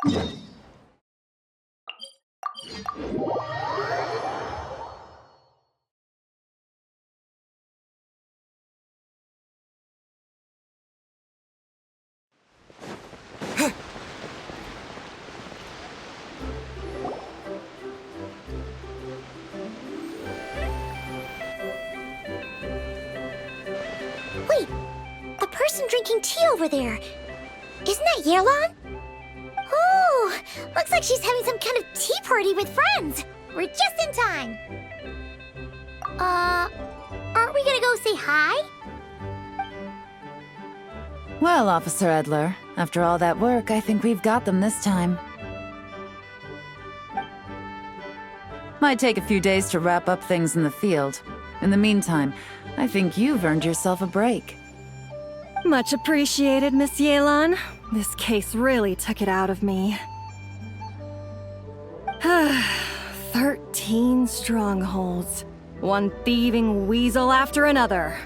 Wait, the person drinking tea over there. Isn't that Yelan? Oh, looks like she's having some kind of tea party with friends. We're just in time. Aren't we gonna go say hi? Well, Officer Edler, after all that work, I think we've got them this time. Might take a few days to wrap up things in the field. In the meantime, I think you've earned yourself a break. Much appreciated, Miss Yelan. This case really took it out of me. 13 strongholds. One thieving weasel after another.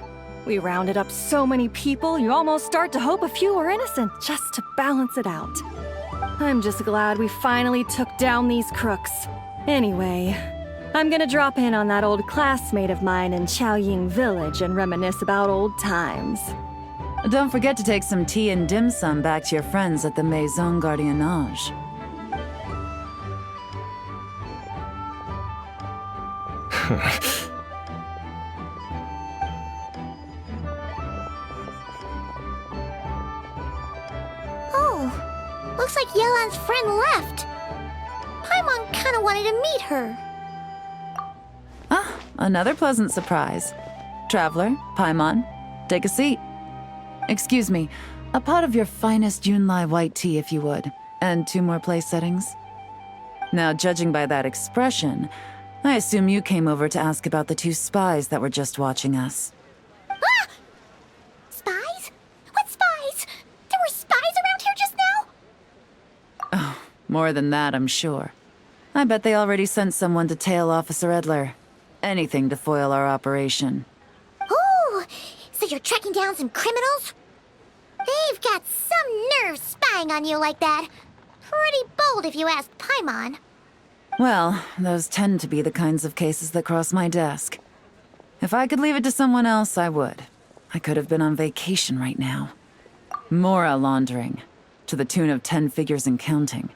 We rounded up so many people, you almost start to hope a few were innocent, just to balance it out. I'm just glad we finally took down these crooks. Anyway, I'm gonna drop in on that old classmate of mine in Chaoying Village and reminisce about old times. Don't forget to take some tea and dim sum back to your friends at the Maison Gardiennage. Oh, looks like Yelan's friend left. Paimon kinda wanted to meet her. Ah, another pleasant surprise. Traveler, Paimon, take a seat. Excuse me, a pot of your finest Yunlai white tea if you would, and 2 more place settings. Now, judging by that expression, I assume you came over to ask about the 2 spies that were just watching us. Ah! Spies? What spies? There were spies around here just now? Oh, more than that, I'm sure. I bet they already sent someone to tail Officer Edler. Anything to foil our operation. Oh, so you're tracking down some criminals? They've got some nerve spying on you like that. Pretty bold if you ask Paimon. Well, those tend to be the kinds of cases that cross my desk. If I could leave it to someone else, I would. I could have been on vacation right now. Mora laundering, to the tune of 10 figures and counting.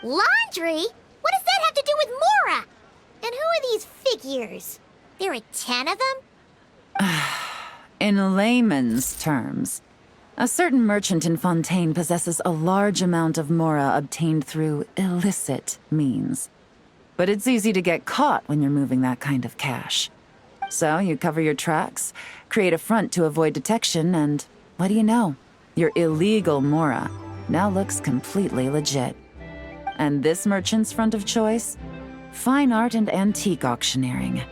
Laundry? What does that have to do with Mora? And who are these figures? There are 10 of them? In layman's terms, a certain merchant in Fontaine possesses a large amount of Mora obtained through illicit means. But it's easy to get caught when you're moving that kind of cash. So you cover your tracks, create a front to avoid detection, and what do you know? Your illegal Mora now looks completely legit. And this merchant's front of choice? Fine art and antique auctioneering.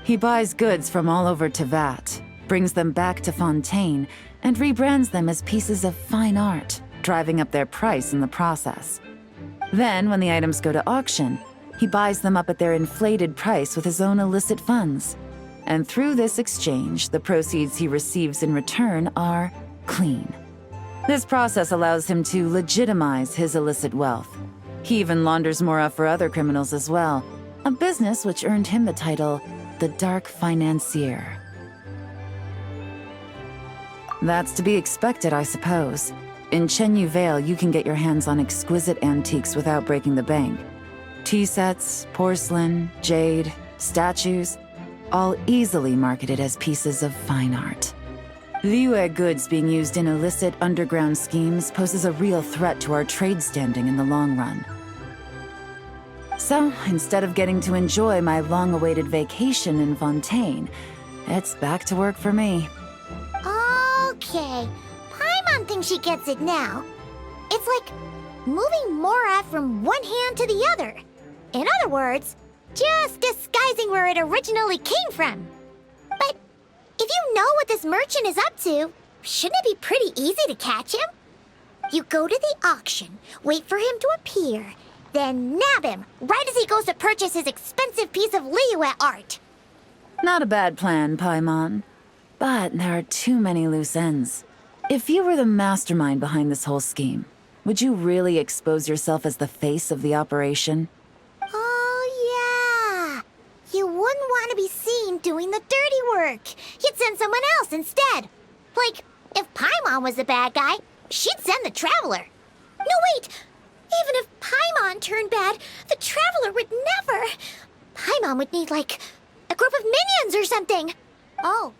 He buys goods from all over Teyvat, brings them back to Fontaine, and rebrands them as pieces of fine art, driving up their price in the process. Then, when the items go to auction, he buys them up at their inflated price with his own illicit funds. And through this exchange, the proceeds he receives in return are clean. This process allows him to legitimize his illicit wealth. He even launders Mora for other criminals as well, a business which earned him the title the Dark Financier. That's to be expected, I suppose. In Chenyu Vale, you can get your hands on exquisite antiques without breaking the bank. Tea sets, porcelain, jade, statues, all easily marketed as pieces of fine art. Liyue goods being used in illicit underground schemes poses a real threat to our trade standing in the long run. So, instead of getting to enjoy my long-awaited vacation in Fontaine, it's back to work for me. Okay, Paimon thinks she gets it now. It's like moving Mora from one hand to the other. In other words, just disguising where it originally came from. But if you know what this merchant is up to, shouldn't it be pretty easy to catch him? You go to the auction, wait for him to appear, then nab him right as he goes to purchase his expensive piece of Liyue art. Not a bad plan, Paimon. But there are too many loose ends. If you were the mastermind behind this whole scheme, would you really expose yourself as the face of the operation? Oh, yeah. You wouldn't want to be seen doing the dirty work. You'd send someone else instead. Like, if Paimon was the bad guy, she'd send the Traveler. No, wait! Even if Paimon turned bad, the Traveler would never. Paimon would need, like, a group of minions or something. Oh.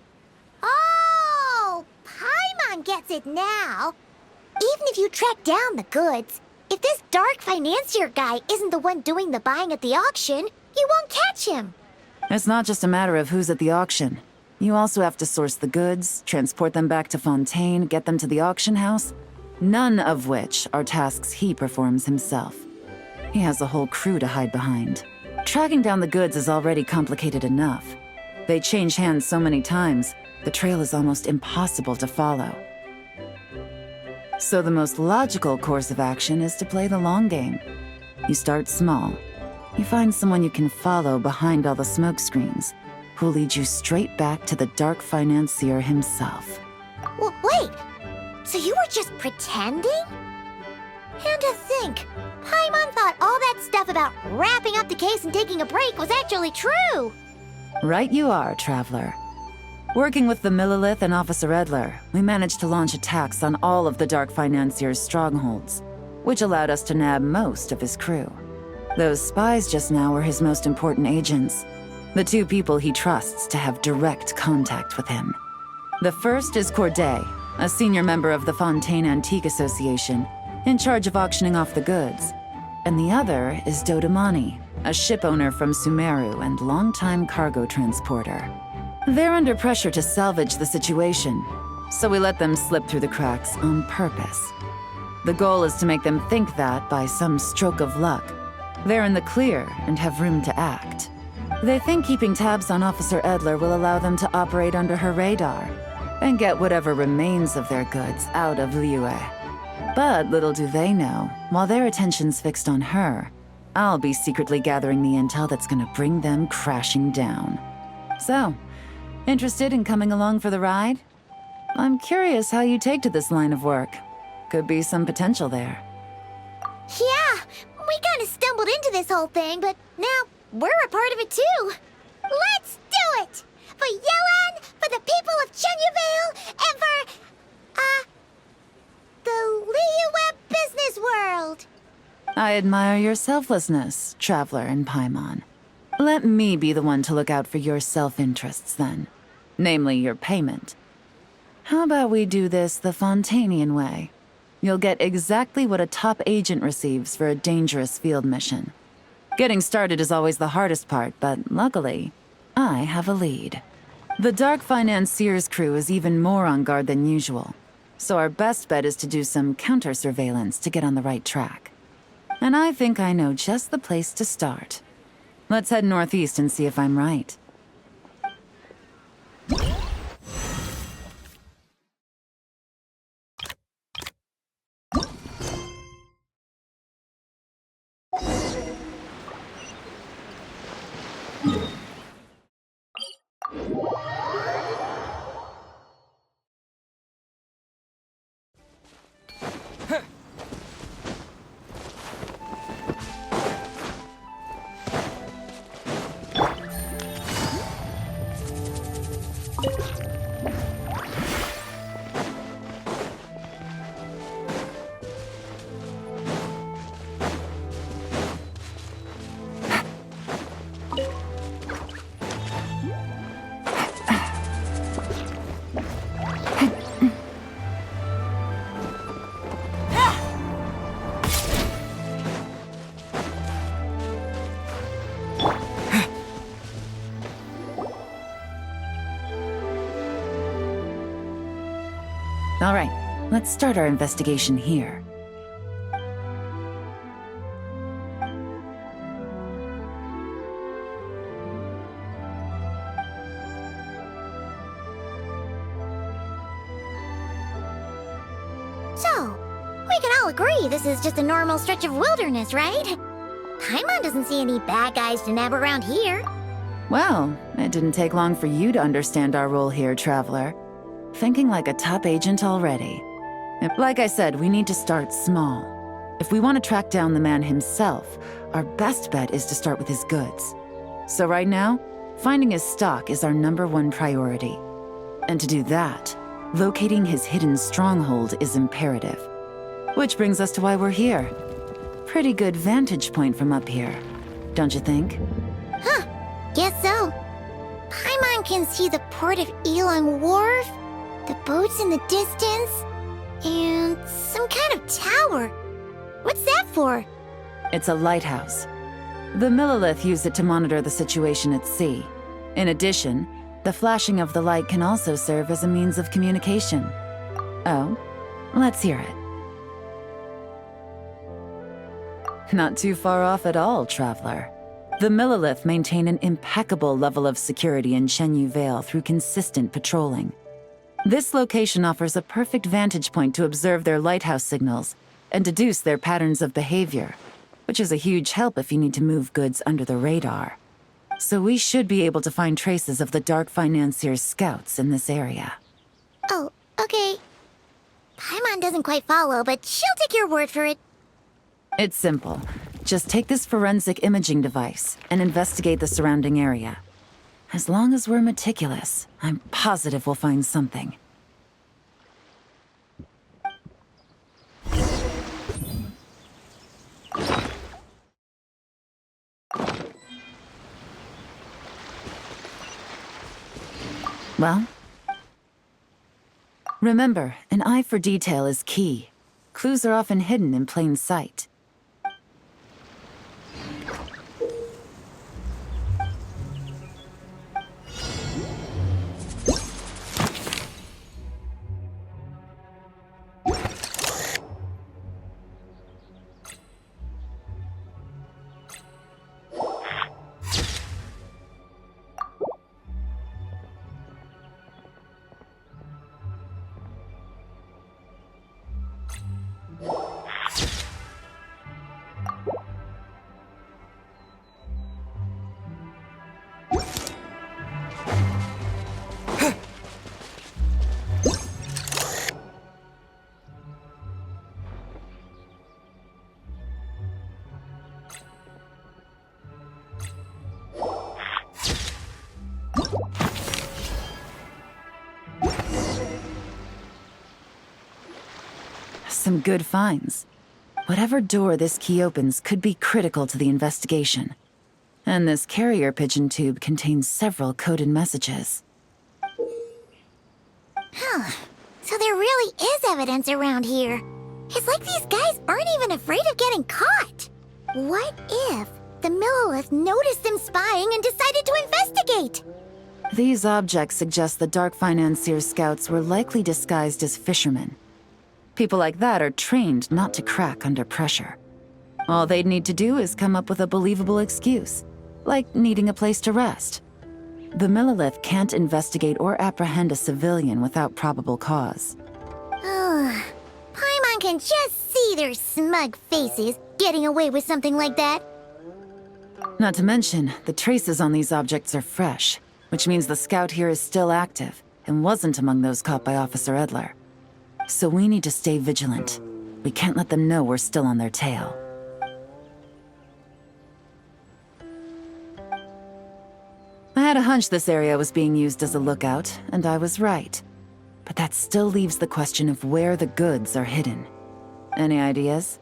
Oh! Paimon gets it now. Even if you track down the goods, if this dark financier guy isn't the one doing the buying at the auction, you won't catch him. It's not just a matter of who's at the auction. You also have to source the goods, transport them back to Fontaine, get them to the auction house. None of which are tasks he performs himself. He has a whole crew to hide behind. Tracking down the goods is already complicated enough. They change hands so many times, the trail is almost impossible to follow. So the most logical course of action is to play the long game. You start small. You find someone you can follow behind all the smoke screens, who'll lead you straight back to the dark financier himself. Wait! So you were just pretending? And to think, Paimon thought all that stuff about wrapping up the case and taking a break was actually true! Right you are, Traveler. Working with the Millilith and Officer Edler, we managed to launch attacks on all of the Dark Financier's strongholds, which allowed us to nab most of his crew. Those spies just now were his most important agents, the two people he trusts to have direct contact with him. The first is Corday, a senior member of the Fontaine Antique Association, in charge of auctioning off the goods. And the other is Dodamani, a ship owner from Sumeru and longtime cargo transporter. They're under pressure to salvage the situation, so we let them slip through the cracks on purpose. The goal is to make them think that, by some stroke of luck, they're in the clear and have room to act. They think keeping tabs on Officer Edler will allow them to operate under her radar and get whatever remains of their goods out of Liyue. But little do they know, while their attention's fixed on her, I'll be secretly gathering the intel that's gonna bring them crashing down. So, interested in coming along for the ride? I'm curious how you take to this line of work. Could be some potential there. Yeah, we kind of stumbled into this whole thing, but now we're a part of it too. Let's do it! For Yelan, for the people of Chenyavale, and for, the Liyue business world! I admire your selflessness, Traveler and Paimon. Let me be the one to look out for your self-interests then. Namely, your payment. How about we do this the Fontainian way? You'll get exactly what a top agent receives for a dangerous field mission. Getting started is always the hardest part, but luckily, I have a lead. The Dark Financier's crew is even more on guard than usual, so our best bet is to do some counter-surveillance to get on the right track. And I think I know just the place to start. Let's head northeast and see if I'm right. All right, let's start our investigation here. So, we can all agree this is just a normal stretch of wilderness, right? Paimon doesn't see any bad guys to nab around here. Well, it didn't take long for you to understand our role here, Traveler. Thinking like a top agent already. Like I said, we need to start small. If we want to track down the man himself, our best bet is to start with his goods. So right now, finding his stock is our #1 priority. And to do that, locating his hidden stronghold is imperative. Which brings us to why we're here. Pretty good vantage point from up here, don't you think? Huh, guess so. Paimon can see the port of Elon Wharf, the boats in the distance, and some kind of tower. What's that for? It's a lighthouse. The Millilith use it to monitor the situation at sea. In addition, the flashing of the light can also serve as a means of communication. Oh, let's hear it. Not too far off at all, traveler. The Millilith maintain an impeccable level of security in Shenyu Vale through consistent patrolling. This location offers a perfect vantage point to observe their lighthouse signals and deduce their patterns of behavior, which is a huge help if you need to move goods under the radar. So we should be able to find traces of the Dark Financier's scouts in this area. Oh, okay. Paimon doesn't quite follow, but she'll take your word for it. It's simple. Just take this forensic imaging device and investigate the surrounding area. As long as we're meticulous, I'm positive we'll find something. Well? Remember, an eye for detail is key. Clues are often hidden in plain sight. Some good finds. Whatever door this key opens could be critical to the investigation. And this carrier pigeon tube contains several coded messages. Huh. So there really is evidence around here. It's like these guys aren't even afraid of getting caught. What if the Millilith noticed them spying and decided to investigate? These objects suggest the Dark Financier scouts were likely disguised as fishermen. People like that are trained not to crack under pressure. All they'd need to do is come up with a believable excuse, like needing a place to rest. The Millilith can't investigate or apprehend a civilian without probable cause. Ugh. Paimon can just see their smug faces getting away with something like that. Not to mention, the traces on these objects are fresh, which means the scout here is still active and wasn't among those caught by Officer Edler. So we need to stay vigilant. We can't let them know we're still on their tail. I had a hunch this area was being used as a lookout, and I was right. But that still leaves the question of where the goods are hidden. Any ideas?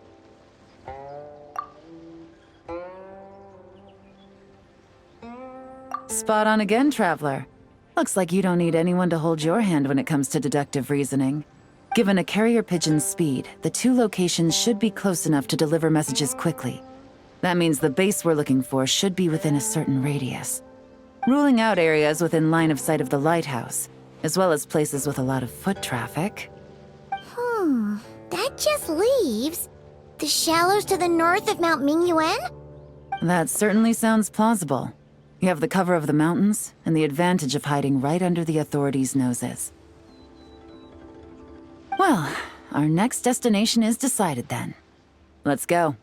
Spot on again, Traveler. Looks like you don't need anyone to hold your hand when it comes to deductive reasoning. Given a carrier pigeon's speed, the two locations should be close enough to deliver messages quickly. That means the base we're looking for should be within a certain radius. Ruling out areas within line of sight of the lighthouse, as well as places with a lot of foot traffic. That just leaves the shallows to the north of Mount Mingyuan? That certainly sounds plausible. You have the cover of the mountains, and the advantage of hiding right under the authorities' noses. Well, our next destination is decided then. Let's go.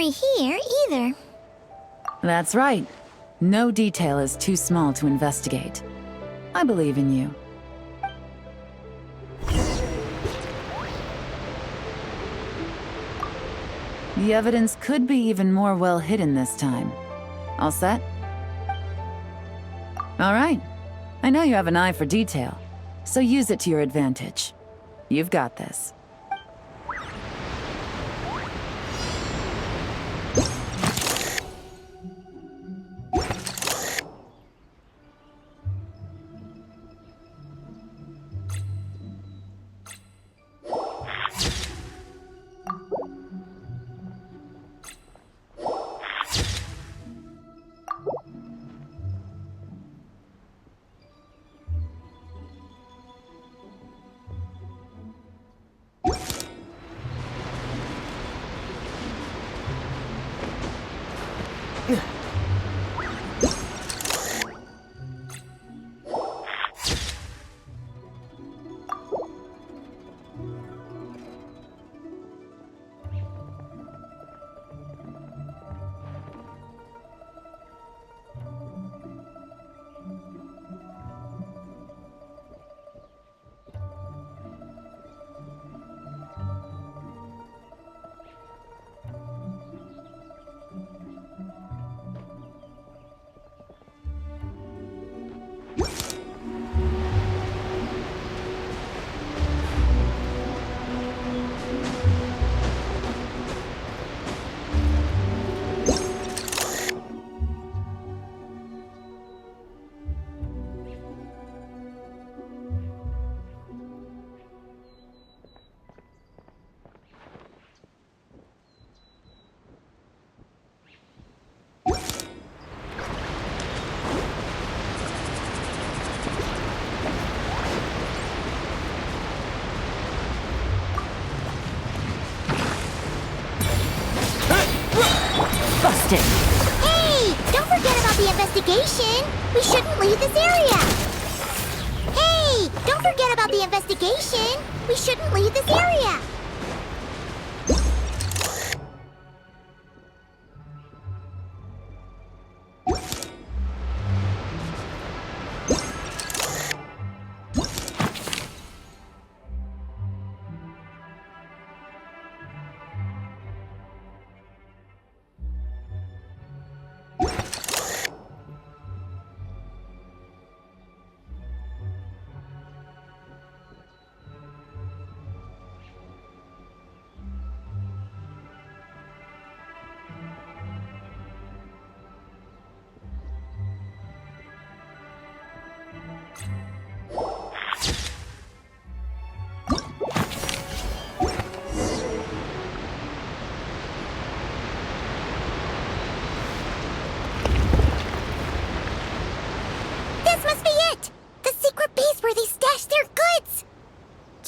worry here, either. That's right. No detail is too small to investigate. I believe in you. The evidence could be even more well hidden this time. All set? All right. I know you have an eye for detail, so use it to your advantage. You've got this. Busted! Hey! Don't forget about the investigation! We shouldn't leave this area! Hey! Don't forget about the investigation! We shouldn't leave this area!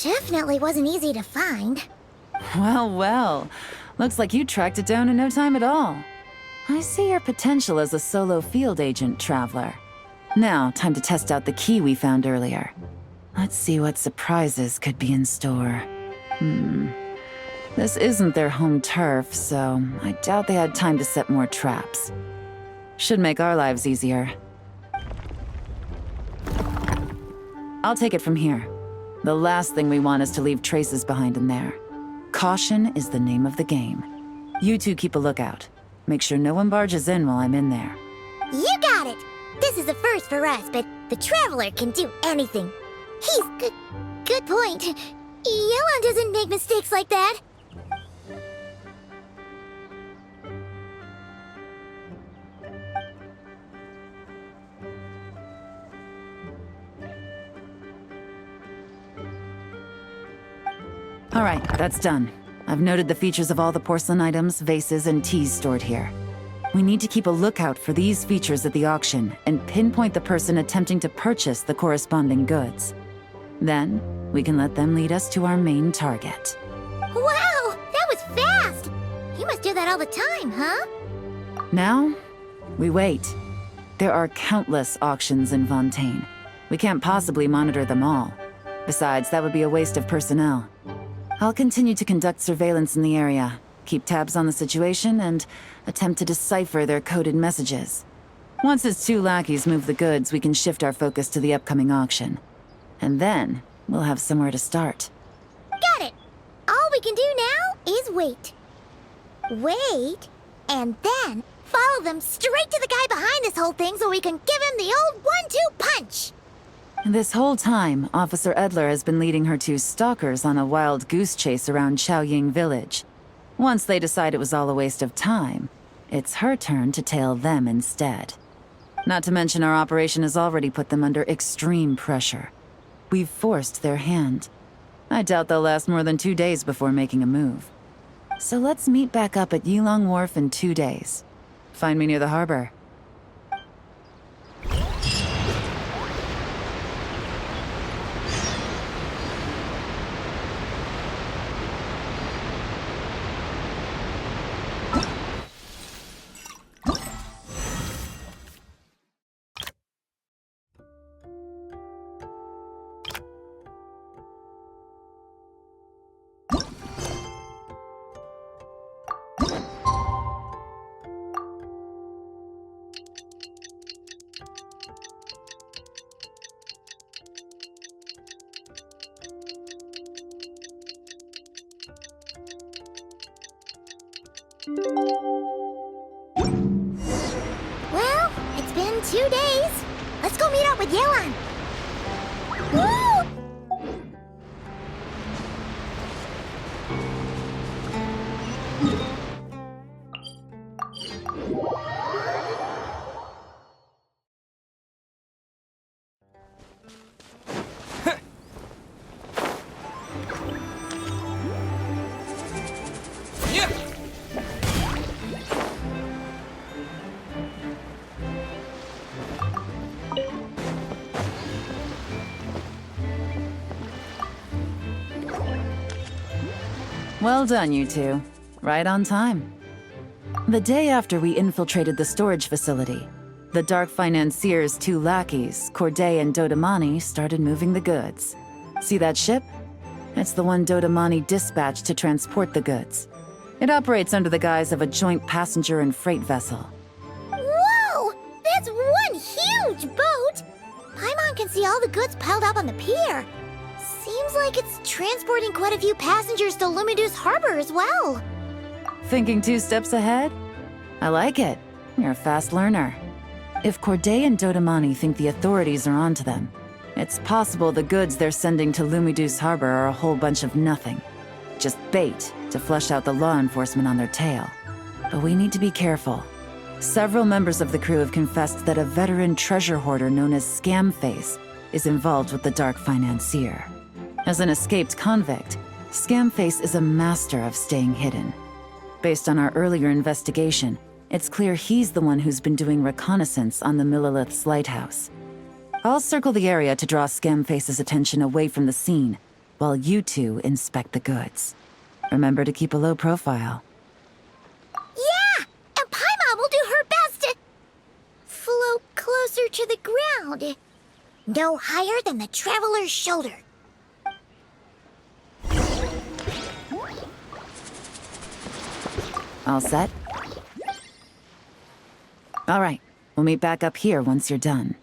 Definitely wasn't easy to find. Well, well. Looks like you tracked it down in no time at all. I see your potential as a solo field agent, Traveler. Now, time to test out the key we found earlier. Let's see what surprises could be in store. This isn't their home turf, so I doubt they had time to set more traps. Should make our lives easier. I'll take it from here. The last thing we want is to leave traces behind in there. Caution is the name of the game. You two keep a lookout. Make sure no one barges in while I'm in there. You got it! This is a first for us, but the Traveler can do anything. He's good point. Yelan doesn't make mistakes like that. All right, that's done. I've noted the features of all the porcelain items, vases, and teas stored here. We need to keep a lookout for these features at the auction and pinpoint the person attempting to purchase the corresponding goods. Then, we can let them lead us to our main target. Wow, that was fast! You must do that all the time, huh? Now, we wait. There are countless auctions in Fontaine. We can't possibly monitor them all. Besides, that would be a waste of personnel. I'll continue to conduct surveillance in the area. keep tabs on the situation, and attempt to decipher their coded messages. Once his 2 lackeys move the goods, we can shift our focus to the upcoming auction. And then, we'll have somewhere to start. Got it! All we can do now is wait. Wait, and then follow them straight to the guy behind this whole thing so we can give him the old 1-2 punch! This whole time, Officer Edler has been leading her 2 stalkers on a wild goose chase around Chaoying Village. Once they decide it was all a waste of time, it's her turn to tail them instead. Not to mention our operation has already put them under extreme pressure. We've forced their hand. I doubt they'll last more than 2 days before making a move. So let's meet back up at Yilong Wharf in 2 days. Find me near the harbor. Well, it's been 2 days. Let's go meet up with Yelan. Woo! Well done, you 2. Right on time. The day after we infiltrated the storage facility, the Dark Financier's 2 lackeys, Corday and Dodamani, started moving the goods. See that ship? It's the one Dodamani dispatched to transport the goods. It operates under the guise of a joint passenger and freight vessel. Whoa! That's one huge boat! Paimon can see all the goods piled up on the pier. Seems like it's transporting quite a few passengers to Lumidu's harbor as well. Thinking 2 steps ahead? I like it. You're a fast learner. If Corday and Dodamani think the authorities are onto them, it's possible the goods they're sending to Lumidu's harbor are a whole bunch of nothing. Just bait to flush out the law enforcement on their tail. But we need to be careful. Several members of the crew have confessed that a veteran treasure hoarder known as Scamface is involved with the Dark Financier. As an escaped convict, Scamface is a master of staying hidden. Based on our earlier investigation, it's clear he's the one who's been doing reconnaissance on the Millilith's lighthouse. I'll circle the area to draw Scamface's attention away from the scene, while you 2 inspect the goods. Remember to keep a low profile. Yeah! And Paimon will do her best to float closer to the ground. No higher than the traveler's shoulder. All set? All right, we'll meet back up here once you're done.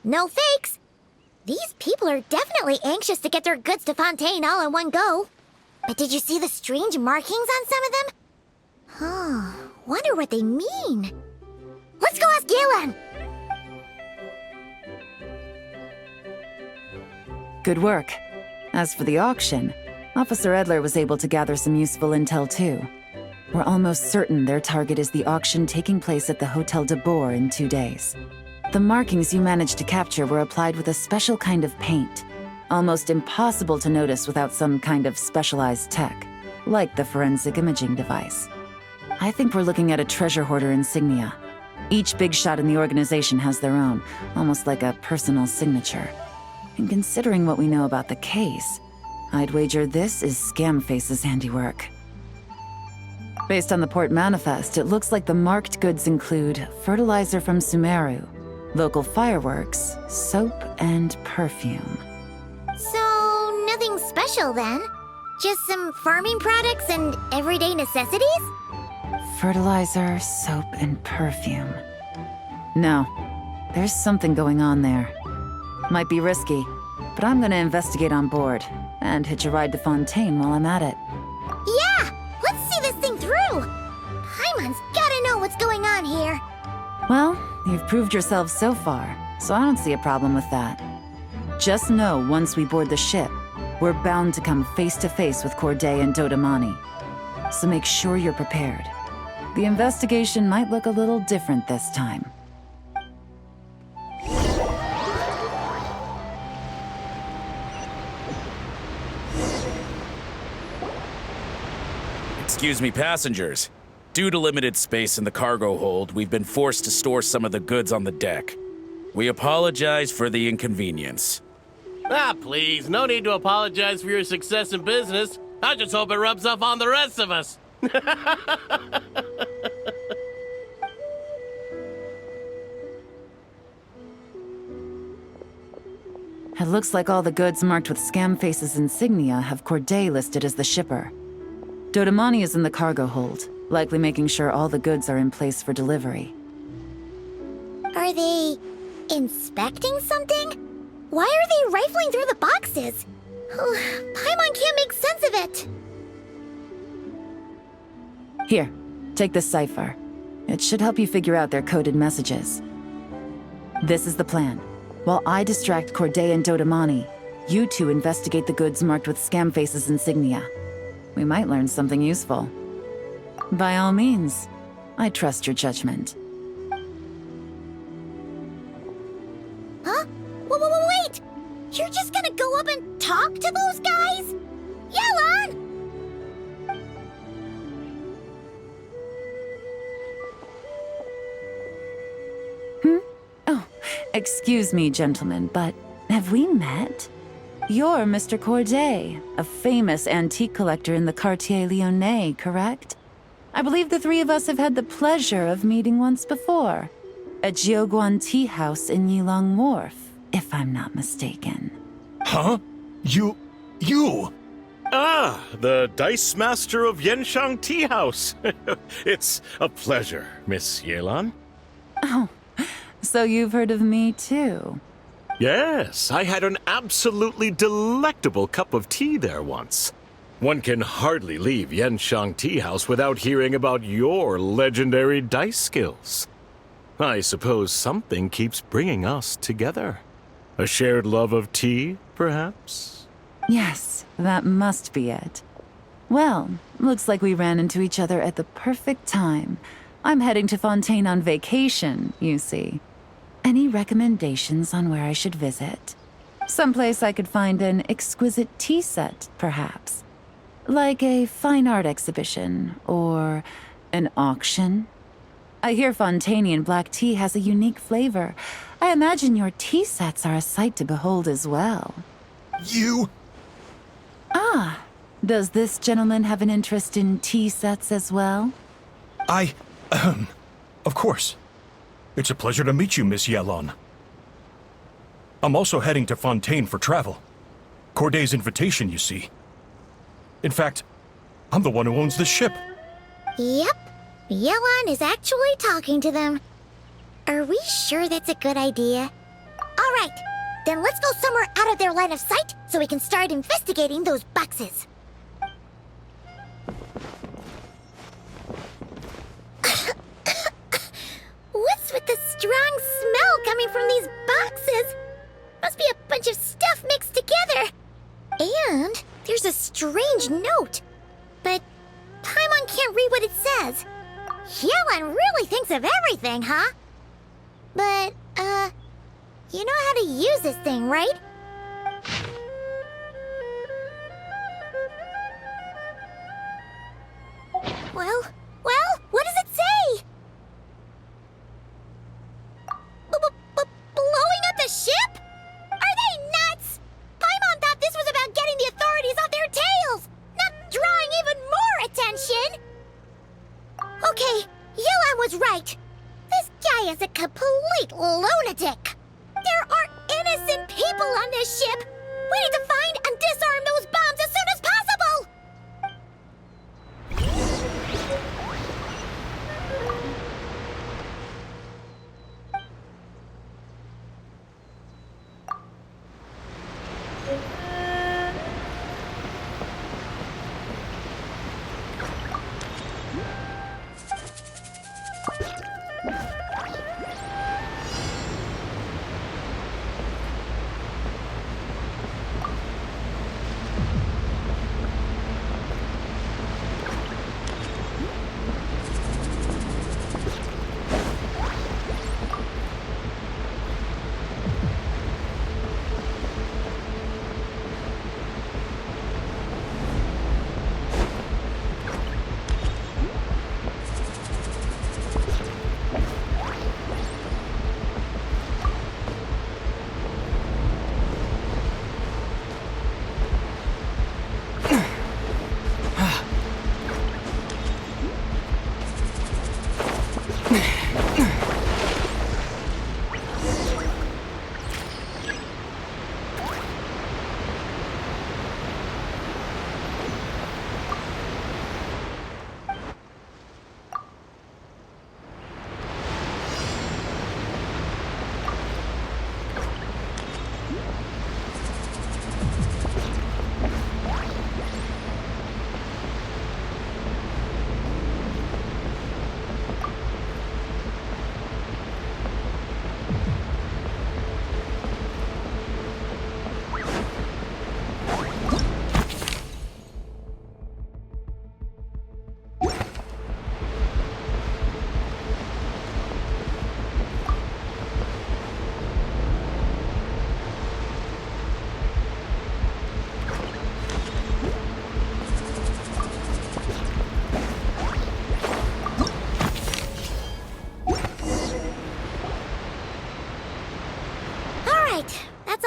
No fakes. These people are definitely anxious to get their goods to Fontaine all in one go. But did you see the strange markings on some of them? Huh, wonder what they mean. Let's go ask Galen! Good work. As for the auction, Officer Edler was able to gather some useful intel too. We're almost certain their target is the auction taking place at the Hotel de Boer in 2 days. The markings you managed to capture were applied with a special kind of paint, almost impossible to notice without some kind of specialized tech, like the forensic imaging device. I think we're looking at a treasure hoarder insignia. Each big shot in the organization has their own, almost like a personal signature. And considering what we know about the case, I'd wager this is Scamface's handiwork. Based on the port manifest, it looks like the marked goods include fertilizer from Sumeru, local fireworks, soap, and perfume. So, nothing special then? Just some farming products and everyday necessities? Fertilizer, soap, and perfume. No, there's something going on there. Might be risky, but I'm gonna investigate on board, and hitch a ride to Fontaine while I'm at it. Yeah! Let's see this thing through! Paimon's gotta know what's going on here. Well, you've proved yourself so far, so I don't see a problem with that. Just know once we board the ship, we're bound to come face to face with Corday and Dodamani. So make sure you're prepared. The investigation might look a little different this time. Excuse me, passengers. Due to limited space in the cargo hold, we've been forced to store some of the goods on the deck. We apologize for the inconvenience. Ah, please, no need to apologize for your success in business. I just hope it rubs off on the rest of us. It looks like all the goods marked with Scamface's insignia have Corday listed as the shipper. Dodamani is in the cargo hold, likely making sure all the goods are in place for delivery. Are they inspecting something? Why are they rifling through the boxes? Paimon can't make sense of it. Here, take this cipher. It should help you figure out their coded messages. This is the plan. While I distract Corday and Dodamani, you two investigate the goods marked with Scamface's insignia. We might learn something useful. By all means, I trust your judgment. Huh? Wait! You're just gonna go up and talk to those guys? Yelan! Oh, excuse me, gentlemen, but have we met? You're Mr. Corday, a famous antique collector in the Quartier Lyonnais, correct? I believe the three of us have had the pleasure of meeting once before, at Jiuguan Tea House in Yilong Wharf, if I'm not mistaken. Huh? You... Ah, the Dice Master of Yenshang Tea House. It's a pleasure, Miss Yelan. Oh, so you've heard of me too? Yes, I had an absolutely delectable cup of tea there once. One can hardly leave Yenshang Tea House without hearing about your legendary dice skills. I suppose something keeps bringing us together. A shared love of tea, perhaps? Yes, that must be it. Well, looks like we ran into each other at the perfect time. I'm heading to Fontaine on vacation, you see. Any recommendations on where I should visit? Someplace I could find an exquisite tea set, perhaps. Like a fine art exhibition, or an auction. I hear Fontainian black tea has a unique flavor. I imagine your tea sets are a sight to behold as well. You... Ah, does this gentleman have an interest in tea sets as well? Of course. It's a pleasure to meet you, Miss Yelan. I'm also heading to Fontaine for travel. Corday's invitation, you see. In fact, I'm the one who owns the ship. Yep, Yelan is actually talking to them. Are we sure that's a good idea? All right, then let's go somewhere out of their line of sight so we can start investigating those boxes. What's with the strong smell coming from these boxes? Must be a bunch of stuff mixed together. And there's a strange note. But Paimon can't read what it says. Yelan really thinks of everything, huh? But, you know how to use this thing, right? Well, what does it say? Blowing up the ship? Are they nuts? Paimon thought this was about getting the authorities off their tails, not drawing even more attention. Okay, Yelan was right. This guy is a complete lunatic. There are innocent people on this ship. We need to find and disarm those bombs as soon as possible.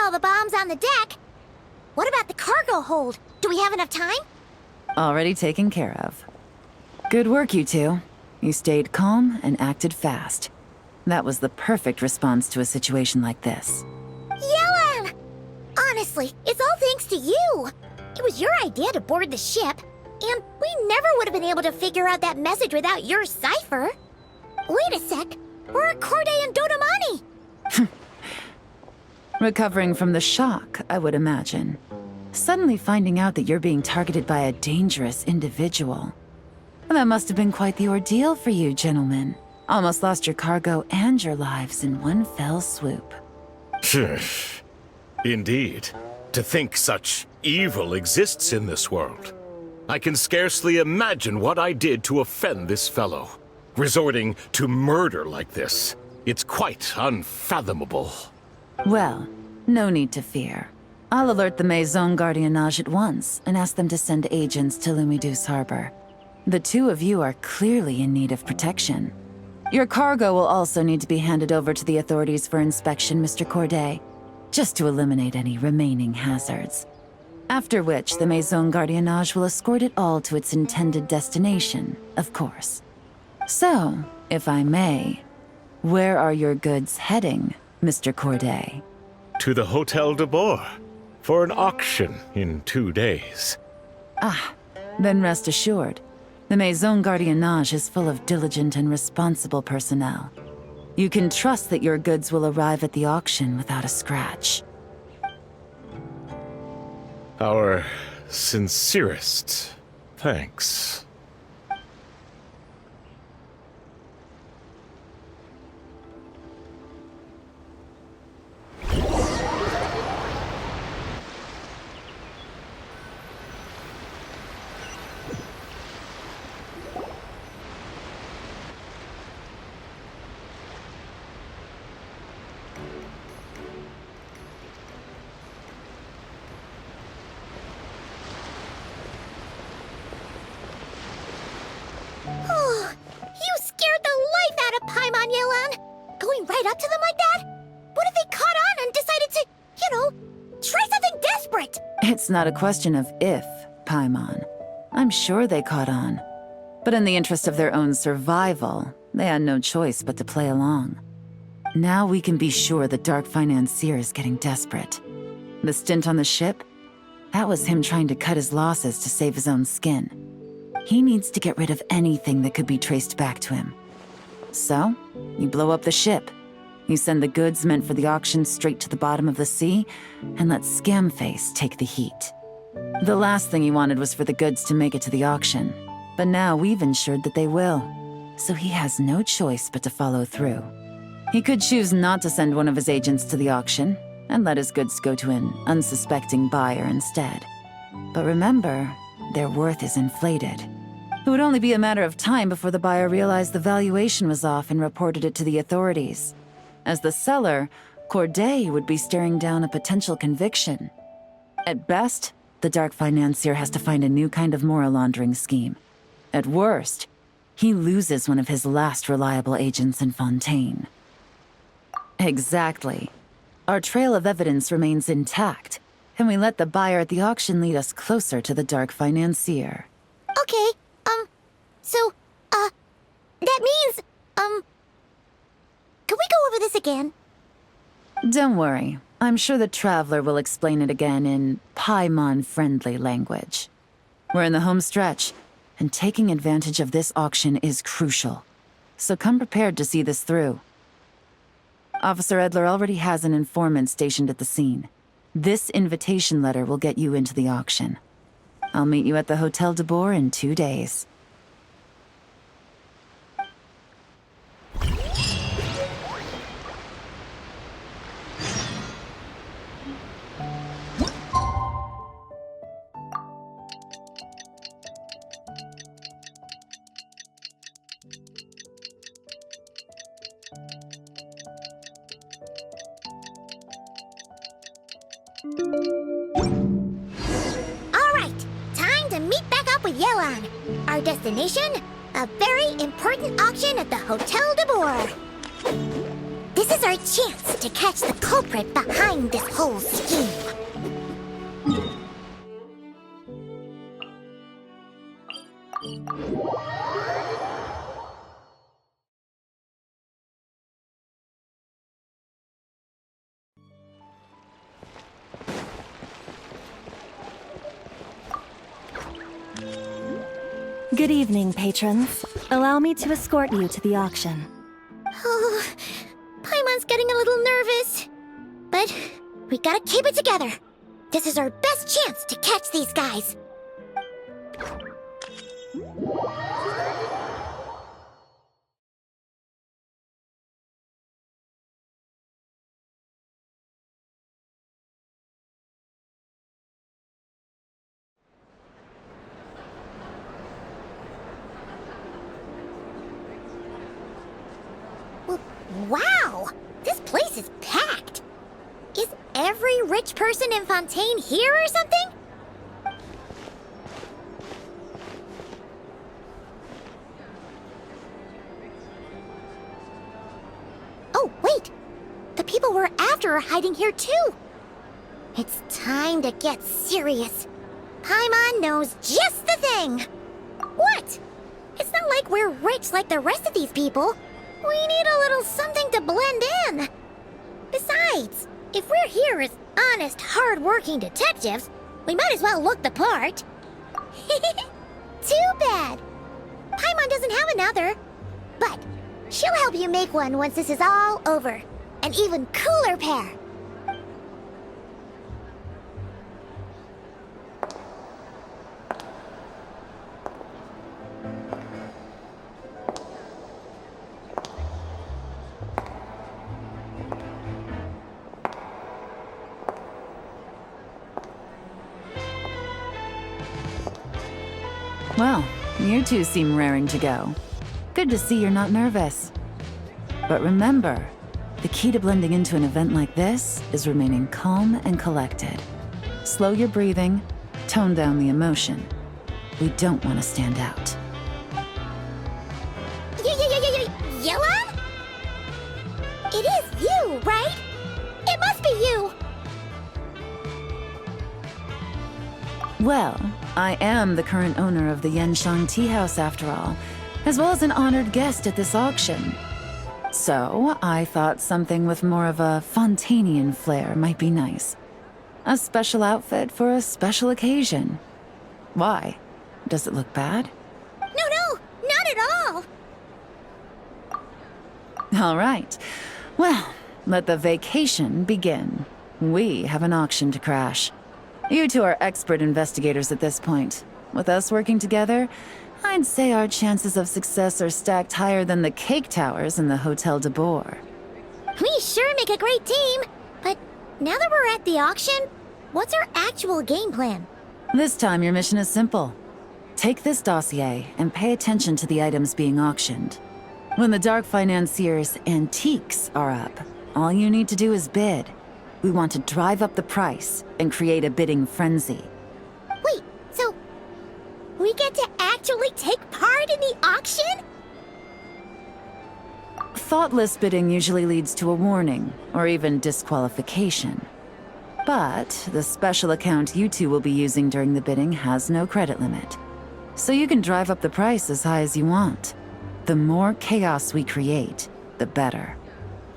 All the bombs on the deck. What about the cargo hold? Do we have enough time? Already taken care of. Good work, you two. You stayed calm and acted fast. That was the perfect response to a situation like this. Yelan! Honestly, it's all thanks to you. It was your idea to board the ship, and we never would have been able to figure out that message without your cipher. Wait a sec. Where are Corday and Dodomani? Recovering from the shock, I would imagine. Suddenly finding out that you're being targeted by a dangerous individual. That must have been quite the ordeal for you, gentlemen. Almost lost your cargo and your lives in one fell swoop. Indeed. To think such evil exists in this world. I can scarcely imagine what I did to offend this fellow. Resorting to murder like this. It's quite unfathomable. Well, no need to fear. I'll alert the Maison Gardiennage at once and ask them to send agents to Lumideus Harbor. The two of you are clearly in need of protection. Your cargo will also need to be handed over to the authorities for inspection, Mr. Corday, just to eliminate any remaining hazards. After which, the Maison Gardiennage will escort it all to its intended destination, of course. So, if I may, where are your goods heading, Mr. Corday? To the Hotel de Boer, for an auction in 2 days. Ah, then rest assured. The Maison Gardiennage is full of diligent and responsible personnel. You can trust that your goods will arrive at the auction without a scratch. Our sincerest thanks. Oh, you scared the life out of Paimon, Yelan! Going right up to them like that? What if they caught on and decided to, try something desperate? It's not a question of if, Paimon. I'm sure they caught on. But in the interest of their own survival, they had no choice but to play along. Now we can be sure the Dark Financier is getting desperate. The stint on the ship? That was him trying to cut his losses to save his own skin. He needs to get rid of anything that could be traced back to him. So, you blow up the ship. You send the goods meant for the auction straight to the bottom of the sea, and let Scamface take the heat. The last thing he wanted was for the goods to make it to the auction, but now we've ensured that they will, so he has no choice but to follow through. He could choose not to send one of his agents to the auction, and let his goods go to an unsuspecting buyer instead. But remember, their worth is inflated. It would only be a matter of time before the buyer realized the valuation was off and reported it to the authorities. As the seller, Corday would be staring down a potential conviction. At best, the Dark Financier has to find a new kind of moral laundering scheme. At worst, he loses one of his last reliable agents in Fontaine. Exactly. Our trail of evidence remains intact, and we let the buyer at the auction lead us closer to the Dark Financier. Okay, that means, can we go over this again? Don't worry. I'm sure the Traveler will explain it again in Paimon-friendly language. We're in the home stretch, and taking advantage of this auction is crucial. So come prepared to see this through. Officer Edler already has an informant stationed at the scene. This invitation letter will get you into the auction. I'll meet you at the Hotel de Boer in 2 days. Alright, time to meet back up with Yelan. Our destination? A very important auction at the Hotel de Boer. This is our chance to catch the culprit behind this whole scheme. Good evening, patrons. Allow me to escort you to the auction. Oh, Paimon's getting a little nervous. But we gotta keep it together. This is our best chance to catch these guys. Wow! This place is packed! Is every rich person in Fontaine here or something? Oh, wait! The people we're after are hiding here too! It's time to get serious. Paimon knows just the thing! What? It's not like we're rich like the rest of these people. We need a little something to blend in. Besides, if we're here as honest, hard-working detectives, we might as well look the part. Too bad. Paimon doesn't have another. But She'll help you make one once this is all over. An even cooler pair. Well, you two seem raring to go. Good to see you're not nervous. But remember, the key to blending into an event like this is remaining calm and collected. Slow your breathing, tone down the emotion. We don't want to stand out. Yellow? It is you, right? It must be you! Well, I am the current owner of the Genshin Tea House after all, as well as an honored guest at this auction. So, I thought something with more of a Fontanian flair might be nice. A special outfit for a special occasion. Why? Does it look bad? No, not at all! All right. Well, let the vacation begin. We have an auction to crash. You two are expert investigators at this point. With us working together, I'd say our chances of success are stacked higher than the cake towers in the Hotel de Boer. We sure make a great team! But now that we're at the auction, what's our actual game plan? This time your mission is simple. Take this dossier and pay attention to the items being auctioned. When the Dark Financier's antiques are up, all you need to do is bid. We want to drive up the price and create a bidding frenzy. Wait, so we get to actually take part in the auction? Thoughtless bidding usually leads to a warning, or even disqualification. But the special account you two will be using during the bidding has no credit limit. So you can drive up the price as high as you want. The more chaos we create, the better.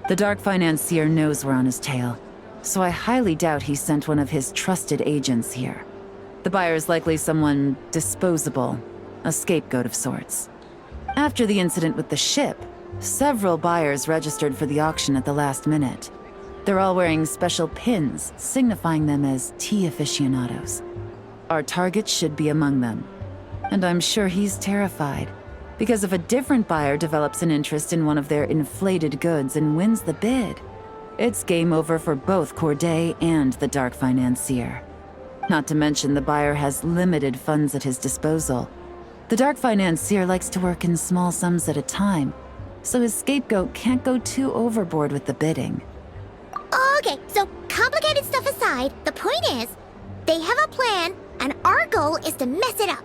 The Dark Financier knows we're on his tail, so I highly doubt he sent one of his trusted agents here. The buyer is likely someone disposable, a scapegoat of sorts. After the incident with the ship, several buyers registered for the auction at the last minute. They're all wearing special pins, signifying them as tea aficionados. Our target should be among them. And I'm sure he's terrified, because if a different buyer develops an interest in one of their inflated goods and wins the bid, it's game over for both Corday and the Dark Financier. Not to mention the buyer has limited funds at his disposal. The Dark Financier likes to work in small sums at a time, so his scapegoat can't go too overboard with the bidding. Okay, so complicated stuff aside, the point is, they have a plan, and our goal is to mess it up.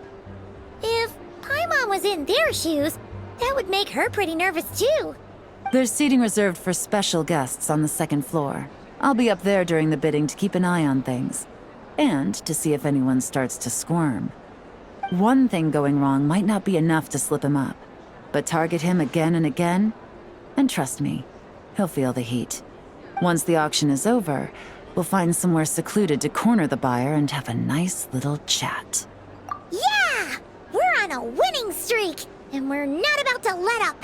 If Paimon was in their shoes, that would make her pretty nervous too. There's seating reserved for special guests on the second floor. I'll be up there during the bidding to keep an eye on things, and to see if anyone starts to squirm. One thing going wrong might not be enough to slip him up, but target him again and again, and trust me, he'll feel the heat. Once the auction is over, we'll find somewhere secluded to corner the buyer and have a nice little chat. Yeah! We're on a winning streak, and we're not about to let up.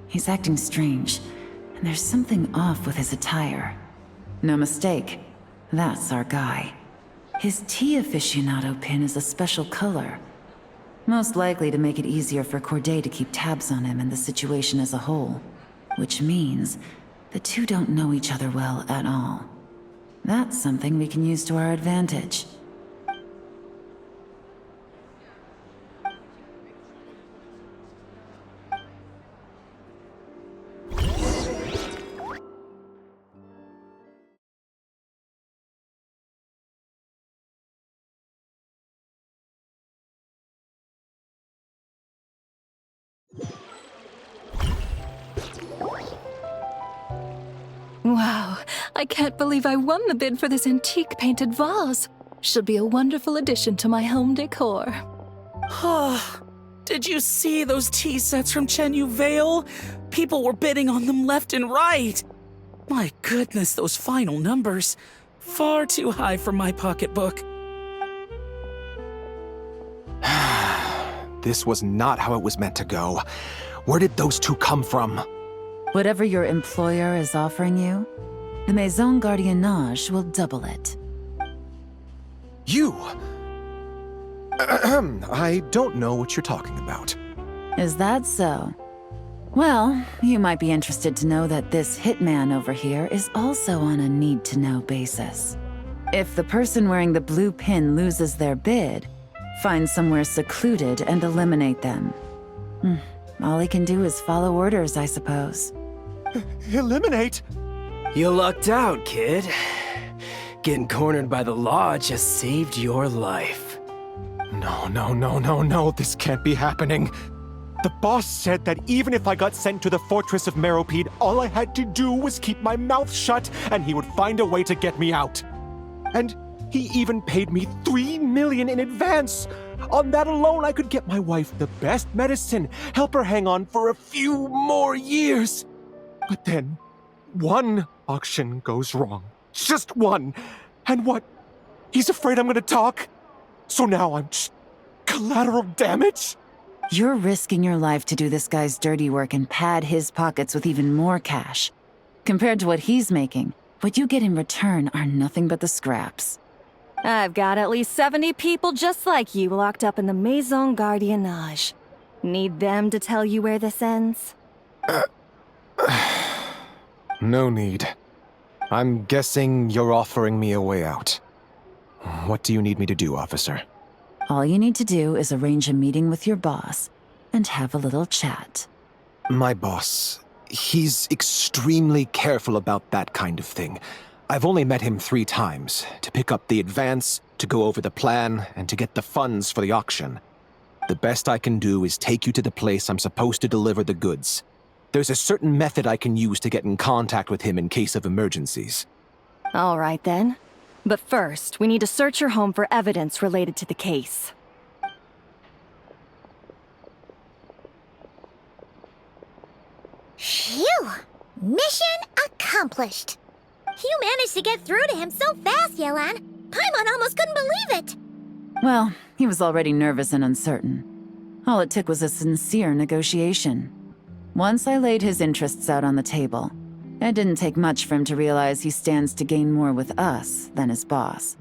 He's acting strange, and there's something off with his attire. No mistake, that's our guy. His tea aficionado pin is a special color. Most likely to make it easier for Corday to keep tabs on him and the situation as a whole. Which means the two don't know each other well at all. That's something we can use to our advantage. Wow, I can't believe I won the bid for this antique painted vase. She'll be a wonderful addition to my home decor. Did you see those tea sets from Chenyu Vale? People were bidding on them left and right. My goodness, those final numbers. Far too high for my pocketbook. This was not how it was meant to go. Where did those two come from? Whatever your employer is offering you, the Maison Gardiennage will double it. You! I don't know what you're talking about. Is that so? Well, you might be interested to know that this hitman over here is also on a need-to-know basis. If the person wearing the blue pin loses their bid, find somewhere secluded and eliminate them. All he can do is follow orders, I suppose. Eliminate? You lucked out, kid. Getting cornered by the law just saved your life. No, this can't be happening. The boss said that even if I got sent to the Fortress of Meropide, all I had to do was keep my mouth shut and he would find a way to get me out. And he even paid me $3 million in advance. On that alone, I could get my wife the best medicine, help her hang on for a few more years. But then, one auction goes wrong. Just one. And what? He's afraid I'm gonna talk? So now I'm just collateral damage? You're risking your life to do this guy's dirty work and pad his pockets with even more cash. Compared to what he's making, what you get in return are nothing but the scraps. I've got at least 70 people just like you locked up in the Maison Gardiennage. Need them to tell you where this ends? No need. I'm guessing you're offering me a way out. What do you need me to do, officer? All you need to do is arrange a meeting with your boss and have a little chat. My boss, he's extremely careful about that kind of thing. I've only met him 3 times, to pick up the advance, to go over the plan, and to get the funds for the auction. The best I can do is take you to the place I'm supposed to deliver the goods. There's a certain method I can use to get in contact with him in case of emergencies. All right then. But first, we need to search your home for evidence related to the case. Phew! Mission accomplished. You managed to get through to him so fast, Yelan. Paimon almost couldn't believe it. Well, he was already nervous and uncertain. All it took was a sincere negotiation. Once I laid his interests out on the table, it didn't take much for him to realize he stands to gain more with us than his boss.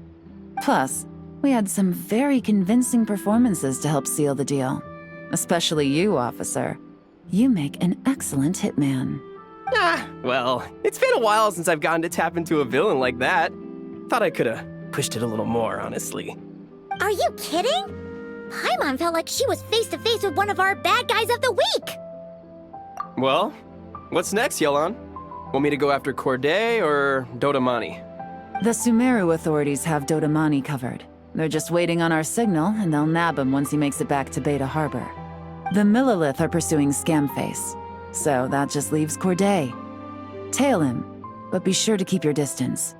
Plus, we had some very convincing performances to help seal the deal. Especially you, officer. You make an excellent hitman. Well, it's been a while since I've gotten to tap into a villain like that. Thought I could've pushed it a little more, honestly. Are you kidding? Paimon felt like she was face to face with one of our bad guys of the week. Well, what's next, Yelan? Want me to go after Corday or Dodamani? The Sumeru authorities have Dodamani covered. They're just waiting on our signal, and they'll nab him once he makes it back to Beta Harbor. The Millilith are pursuing Scamface, so that just leaves Corday. Tail him, but be sure to keep your distance.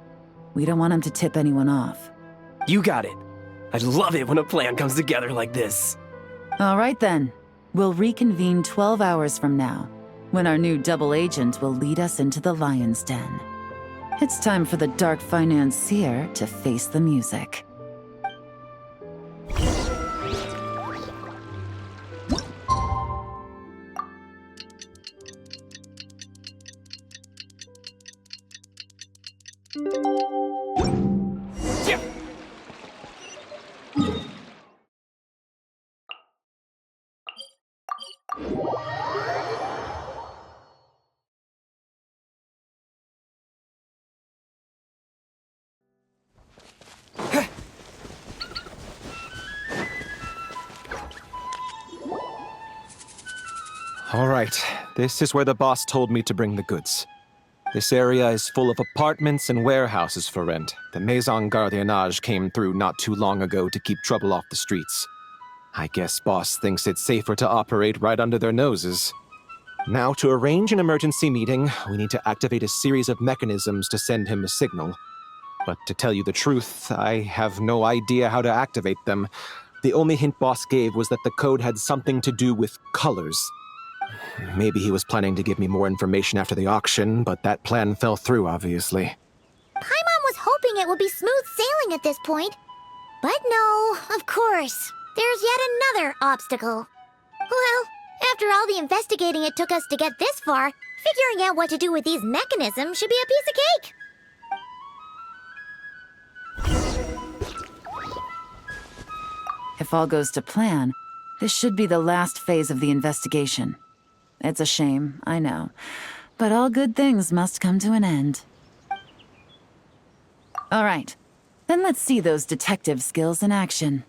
We don't want him to tip anyone off. You got it. I love it when a plan comes together like this. All right then. We'll reconvene 12 hours from now, when our new double agent will lead us into the Lion's Den. It's time for the dark financier to face the music. All right, this is where the boss told me to bring the goods. This area is full of apartments and warehouses for rent. The Maison Gardiennage came through not too long ago to keep trouble off the streets. I guess boss thinks it's safer to operate right under their noses. Now, to arrange an emergency meeting, we need to activate a series of mechanisms to send him a signal. But to tell you the truth, I have no idea how to activate them. The only hint boss gave was that the code had something to do with colors. Maybe he was planning to give me more information after the auction, but that plan fell through, obviously. Paimon was hoping it would be smooth sailing at this point. But no, of course. There's yet another obstacle. Well, after all the investigating it took us to get this far, figuring out what to do with these mechanisms should be a piece of cake. If all goes to plan, this should be the last phase of the investigation. It's a shame, I know, but all good things must come to an end. All right, then let's see those detective skills in action.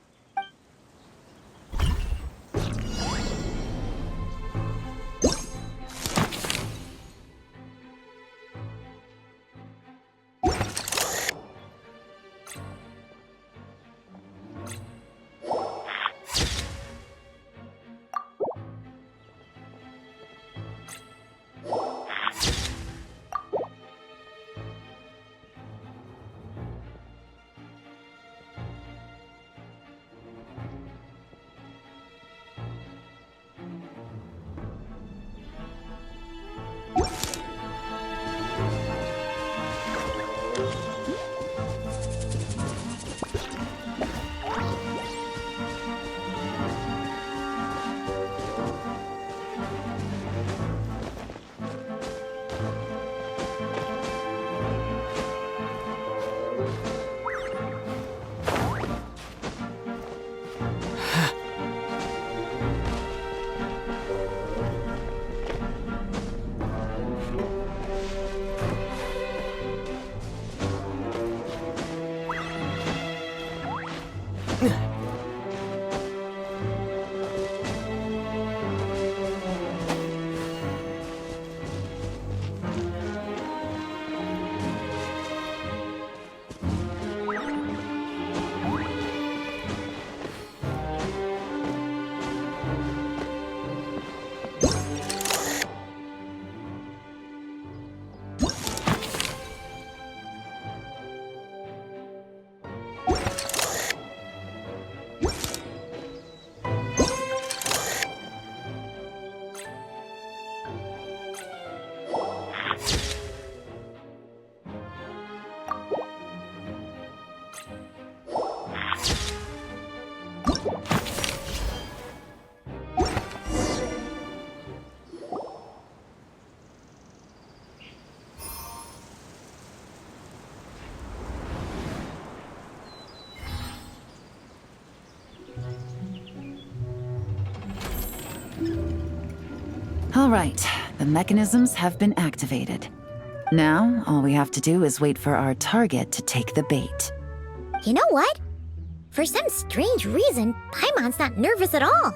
All right, the mechanisms have been activated. Now, all we have to do is wait for our target to take the bait. You know what? For some strange reason, Paimon's not nervous at all.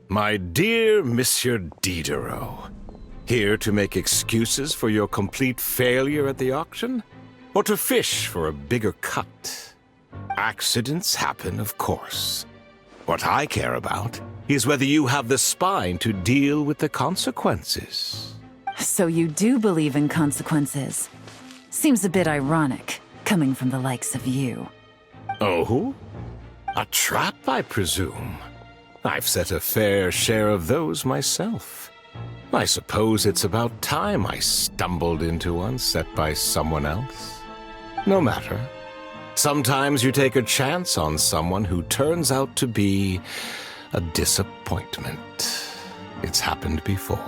My dear Monsieur Diderot, here to make excuses for your complete failure at the auction? Or to fish for a bigger cut? Accidents happen, of course. What I care about is whether you have the spine to deal with the consequences. So you do believe in consequences. Seems a bit ironic, coming from the likes of you. Oh? A trap, I presume? I've set a fair share of those myself. I suppose it's about time I stumbled into one set by someone else. No matter. Sometimes you take a chance on someone who turns out to be a disappointment. It's happened before.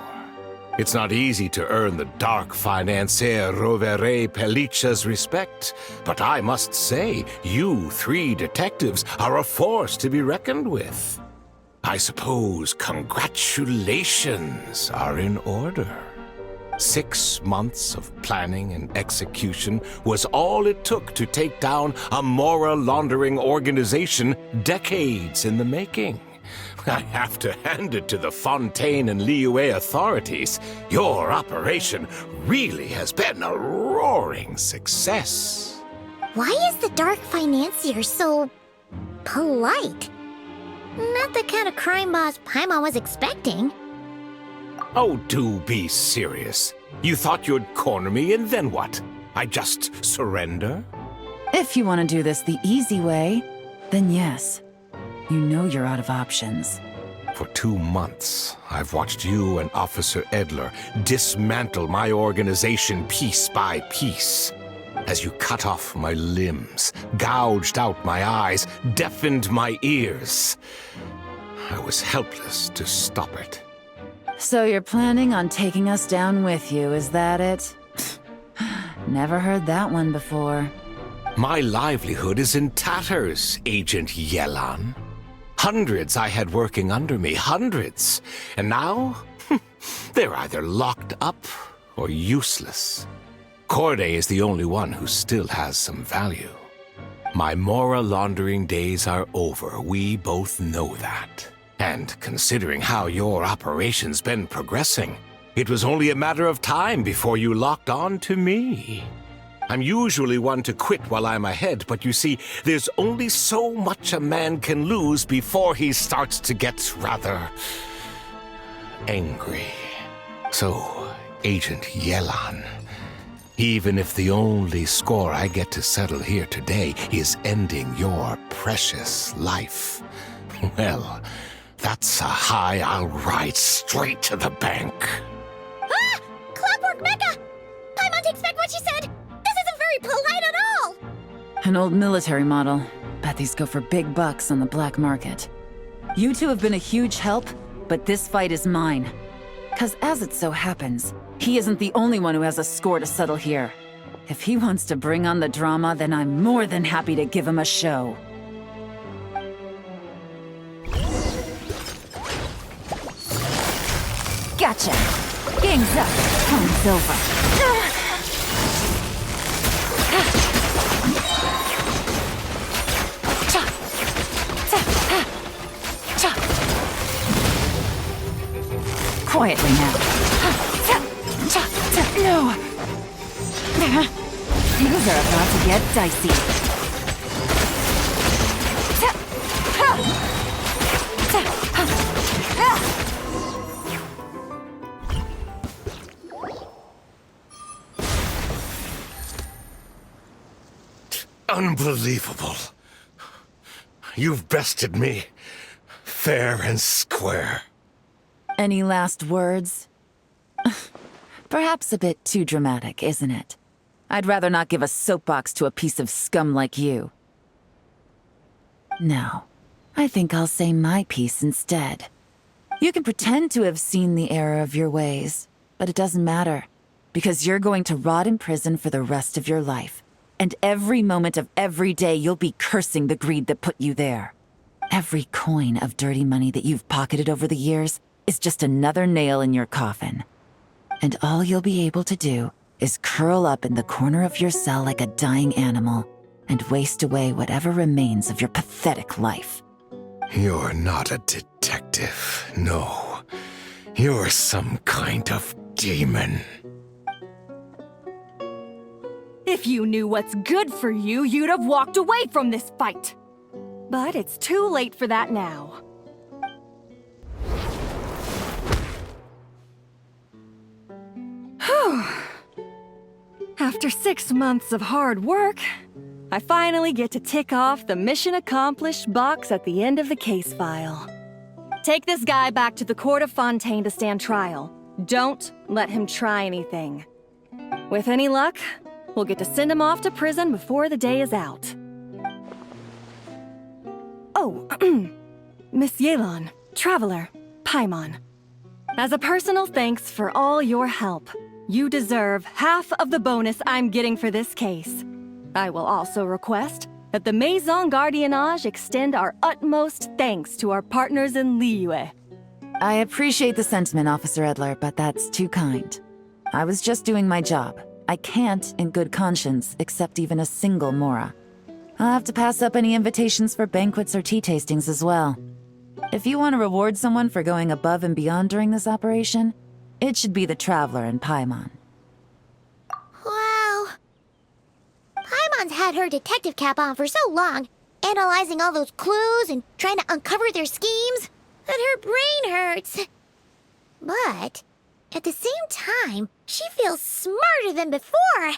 It's not easy to earn the dark financier Rovere Pelliccia's respect, but I must say, you three detectives are a force to be reckoned with. I suppose congratulations are in order. 6 months of planning and execution was all it took to take down a Mora laundering organization decades in the making. I have to hand it to the Fontaine and Liyue authorities. Your operation really has been a roaring success. Why is the Dark Financier so polite? Not the kind of crime boss Paimon was expecting. Oh, do be serious. You thought you'd corner me and then what? I just surrender? If you want to do this the easy way, then yes. You know you're out of options. For 2 months, I've watched you and Officer Edler dismantle my organization piece by piece. As you cut off my limbs, gouged out my eyes, deafened my ears. I was helpless to stop it. So you're planning on taking us down with you, is that it? Never heard that one before. My livelihood is in tatters, Agent Yelan. Hundreds I had working under me, hundreds. And now, they're either locked up or useless. Corday is the only one who still has some value. My Mora laundering days are over, we both know that. And considering how your operation's been progressing, it was only a matter of time before you locked on to me. I'm usually one to quit while I'm ahead, but you see, there's only so much a man can lose before he starts to get rather angry. So, Agent Yelan, even if the only score I get to settle here today is ending your precious life, well, that's a high I'll ride straight to the bank. Ah! Clockwork Mecha! Paimon takes back what she said! This isn't very polite at all! An old military model. Bet these go for big bucks on the black market. You two have been a huge help, but this fight is mine. 'Cause as it so happens, he isn't the only one who has a score to settle here. If he wants to bring on the drama, then I'm more than happy to give him a show. Gotcha! Gang's up. Time's over. Quietly now. No! Things are about to get dicey. Unbelievable. You've bested me, fair and square. Any last words? Perhaps a bit too dramatic, isn't it? I'd rather not give a soapbox to a piece of scum like you. No, I think I'll say my piece instead. You can pretend to have seen the error of your ways, but it doesn't matter, because you're going to rot in prison for the rest of your life. And every moment of every day you'll be cursing the greed that put you there. Every coin of dirty money that you've pocketed over the years is just another nail in your coffin. And all you'll be able to do is curl up in the corner of your cell like a dying animal and waste away whatever remains of your pathetic life. You're not a detective, no. You're some kind of demon. If you knew what's good for you, you'd have walked away from this fight. But it's too late for that now. Whew. After 6 months of hard work, I finally get to tick off the mission accomplished box at the end of the case file. Take this guy back to the court of Fontaine to stand trial. Don't let him try anything. With any luck, We'll get to send him off to prison before the day is out. Oh, Miss Yelan, Traveler, Paimon. As a personal thanks for all your help, you deserve half of the bonus I'm getting for this case. I will also request that the Maison Gardiennage extend our utmost thanks to our partners in Liyue. I appreciate the sentiment, Officer Edler, but that's too kind. I was just doing my job. I can't, in good conscience, accept even a single Mora. I'll have to pass up any invitations for banquets or tea tastings as well. If you want to reward someone for going above and beyond during this operation, it should be the Traveler and Paimon. Wow. Paimon's had her detective cap on for so long, analyzing all those clues and trying to uncover their schemes, that her brain hurts. But at the same time, she feels smarter than before.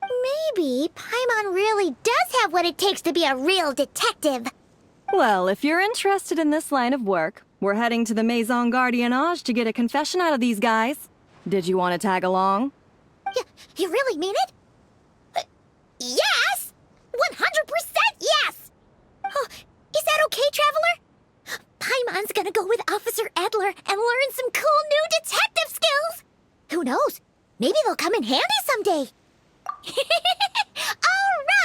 Maybe Paimon really does have what it takes to be a real detective. Well, if you're interested in this line of work, we're heading to the Maison Gardiennage to get a confession out of these guys. Did you want to tag along? You really mean it? Yes! 100% yes! Oh, is that okay, Traveler? Paimon's gonna go with Officer Edler and learn some cool new detective skills! Who knows? Maybe they'll come in handy someday!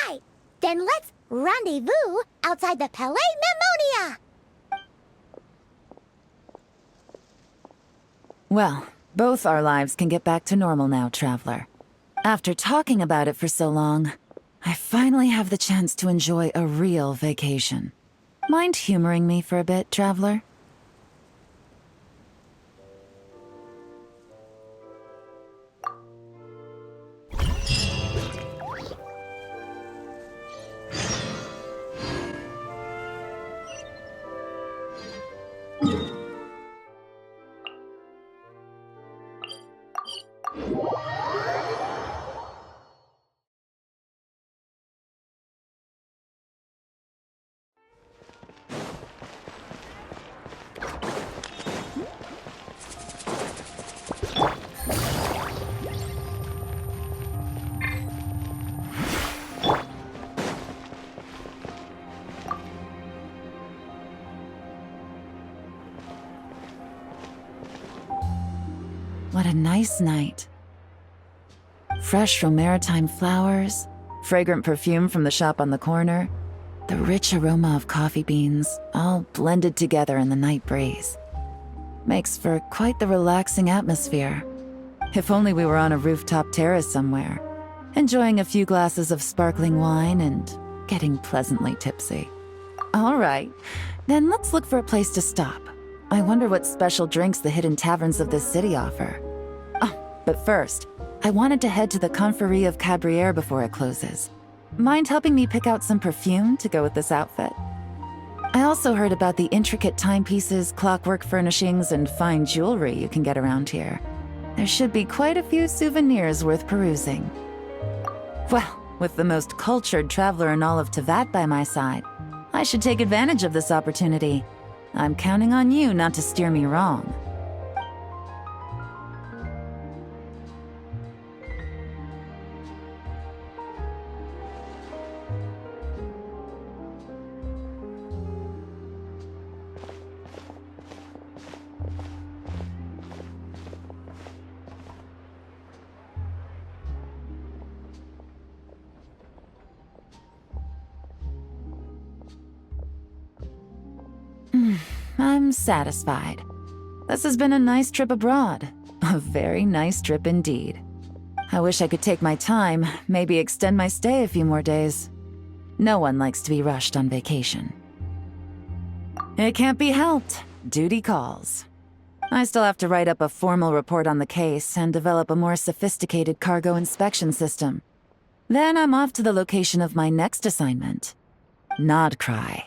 Alright! Then let's rendezvous outside the Palais Memonia! Well, both our lives can get back to normal now, Traveler. After talking about it for so long, I finally have the chance to enjoy a real vacation. Mind humoring me for a bit, Traveler? What a nice night. Fresh from maritime flowers, fragrant perfume from the shop on the corner, the rich aroma of coffee beans, all blended together in the night breeze. Makes for quite the relaxing atmosphere. If only we were on a rooftop terrace somewhere, enjoying a few glasses of sparkling wine and getting pleasantly tipsy. All right, then let's look for a place to stop. I wonder what special drinks the hidden taverns of this city offer. Oh, but first, I wanted to head to the Confrérie of Cabrières before it closes. Mind helping me pick out some perfume to go with this outfit? I also heard about the intricate timepieces, clockwork furnishings, and fine jewelry you can get around here. There should be quite a few souvenirs worth perusing. Well, with the most cultured traveler in all of Teyvat by my side, I should take advantage of this opportunity. I'm counting on you not to steer me wrong. I'm satisfied. This has been a nice trip abroad. A very nice trip indeed. I wish I could take my time, maybe extend my stay a few more days. No one likes to be rushed on vacation. It can't be helped. Duty calls. I still have to write up a formal report on the case and develop a more sophisticated cargo inspection system. Then I'm off to the location of my next assignment. Nodcry.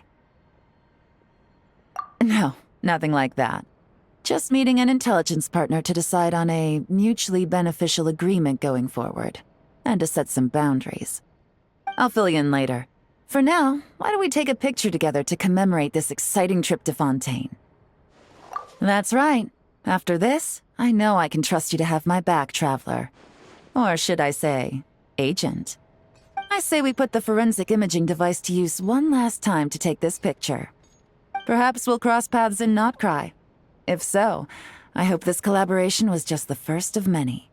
No, nothing like that. Just meeting an intelligence partner to decide on a mutually beneficial agreement going forward, and to set some boundaries. I'll fill you in later. For now, why don't we take a picture together to commemorate this exciting trip to Fontaine? That's right. After this, I know I can trust you to have my back, Traveler. Or should I say, agent. I say we put the forensic imaging device to use one last time to take this picture. Perhaps we'll cross paths in Not Cry. If so, I hope this collaboration was just the first of many.